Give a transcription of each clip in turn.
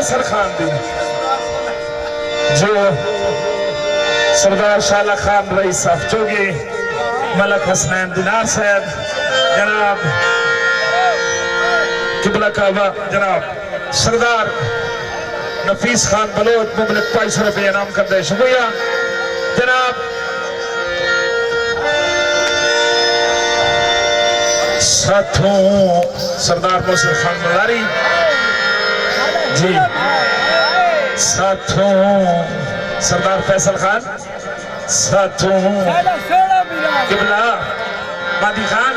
फैसल खान दी जो सरदार शाला खान रईस साहब जोगी मलक हसनैन दिनार साहब जनाब किबला काबा जनाब सरदार नफीस खान बलोच मुमलिक 500 रुपये इनाम कर दे शुक्रिया जनाब साथों सरदार मोहसिन खान मलारी जी साथों सरदार फैसल खान साथों किबला मादी खान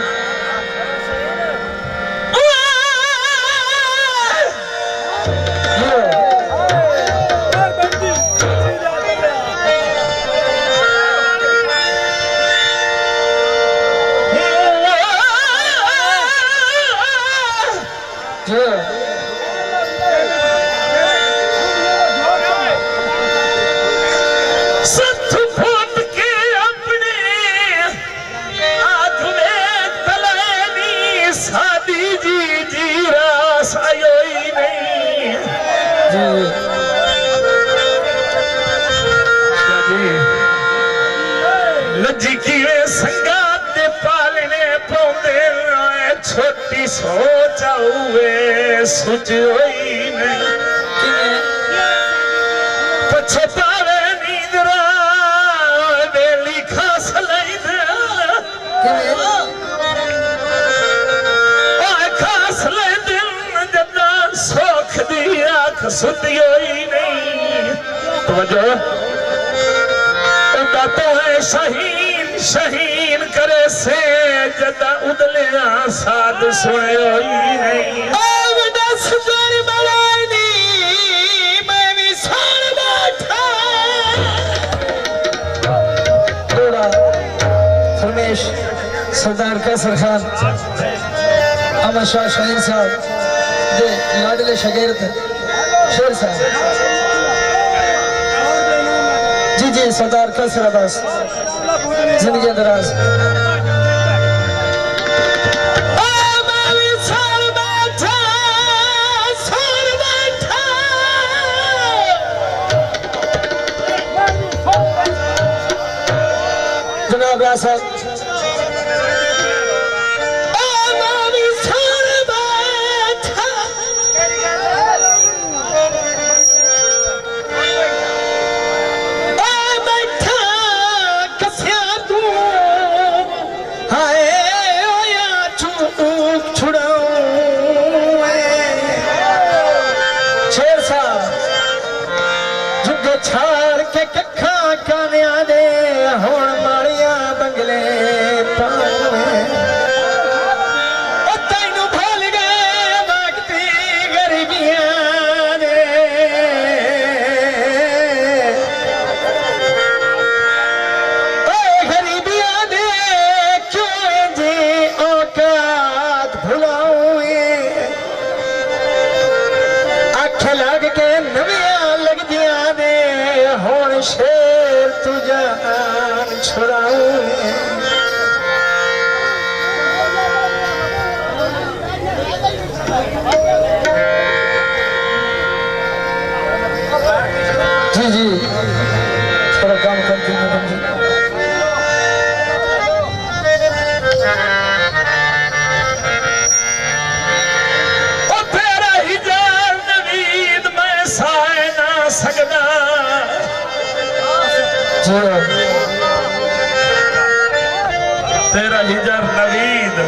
लजी की संगात दे पालने पौंदे छोटी सोच हुए सुच होई नहीं पछतावे नींदरा बेली खास लैंदे खास लैंदे जदा सोख दी आँख सुती होई नहीं तवज्जो तो है शहीन शहीन करे से जदा उदले साध सुने होई नहीं दस कर बलानी मैं भी सार बैठा थोड़ा फरमेश सरदार कैसर खान अमर शाह शहीन साहब दे लाडले शगीर्द शेर साहब जी सरदार कैसर अब्बास जिंदगी दराज जनाब साहब शेर तुझा छुड़ाऊं जी जी थोड़ा काम करती हूँ तेरा ही जान नवीद मैं साए ना सकदा तेरा हिजर नवीद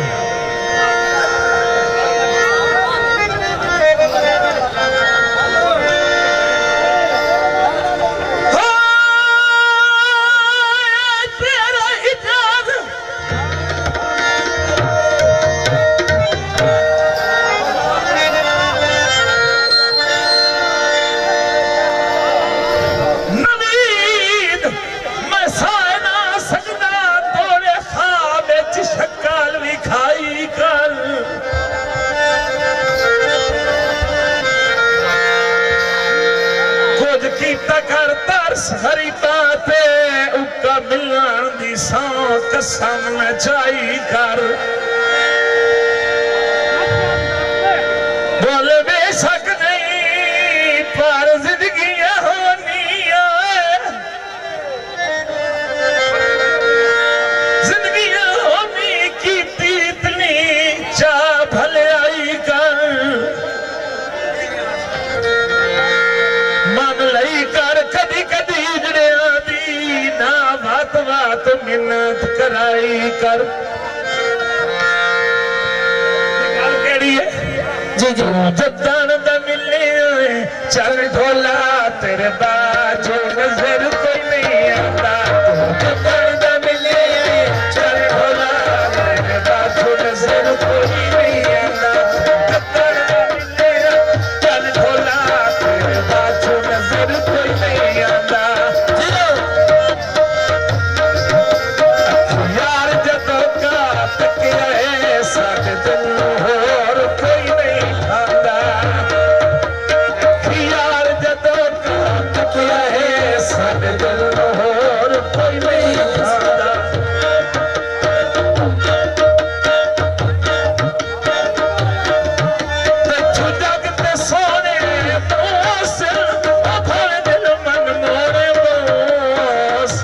हरिता पे उका मिलन दी सौ कसम न जाई कर बोल बेशक नहीं गिनत कराई कर गल केड़ी है जी जी जद्दन दा मिले चल ढोला तेरे बाजू नजर कोई नहीं आता जद्दन दा मिले चल ढोला तेरे बाजू नजर कोई नहीं आता जद्दन दा मिले चल ढोला तेरे बाजू नजर कोई नहीं आता यार जदों का तकिया है साडे दिल होर कोई नहीं खांदा यार जदों का तकिया है साडे दिल होर कोई नहीं खांदा तू जग ते सोने बोस ओ थोड़े दिल मन मोरे बोस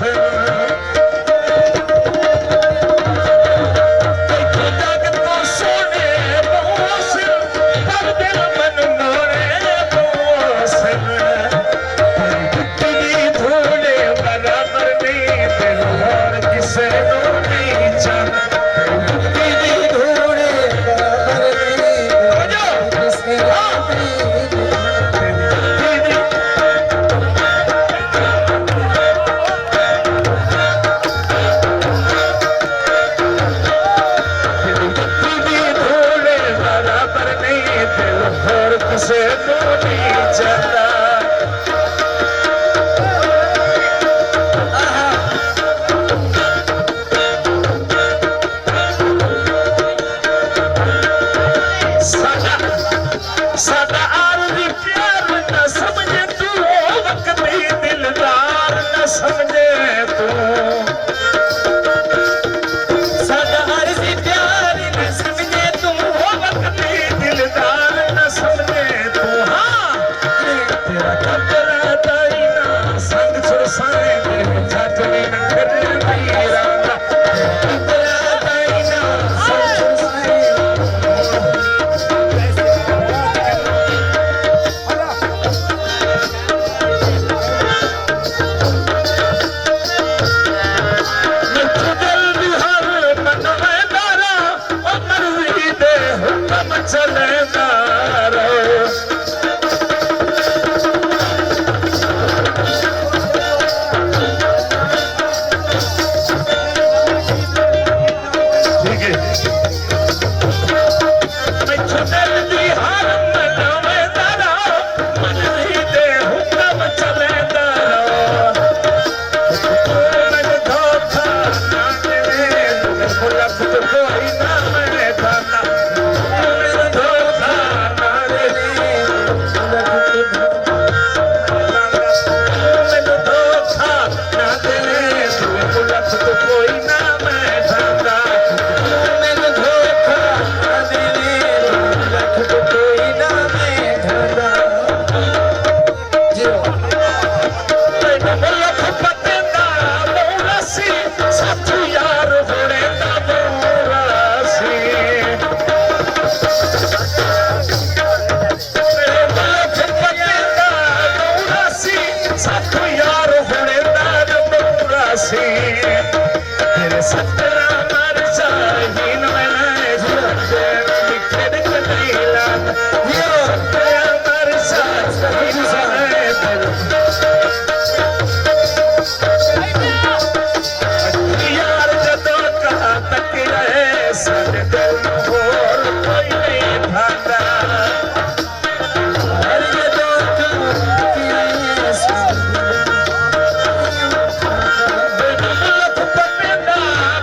से नहीं जाता सादा आरज़ी प्यार न समझे तू वक्ती दिलदार न समझे तू सादा आरज़ी प्यार न समझे तू वक्ती दिलदार न समझे तू हाँ तेरा कब्र ताई ना संग छुड़साए दे छाटनी न कर नहीं रांदा कब्र ताई ना संग छुड़साए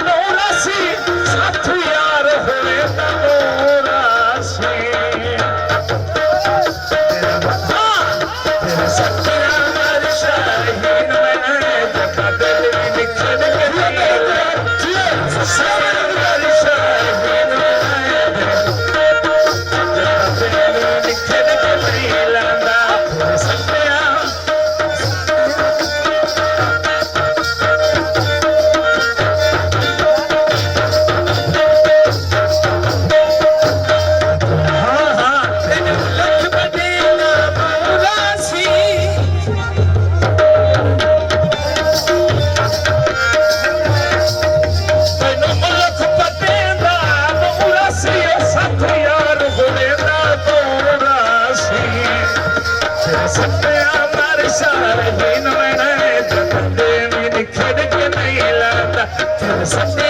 No सत्य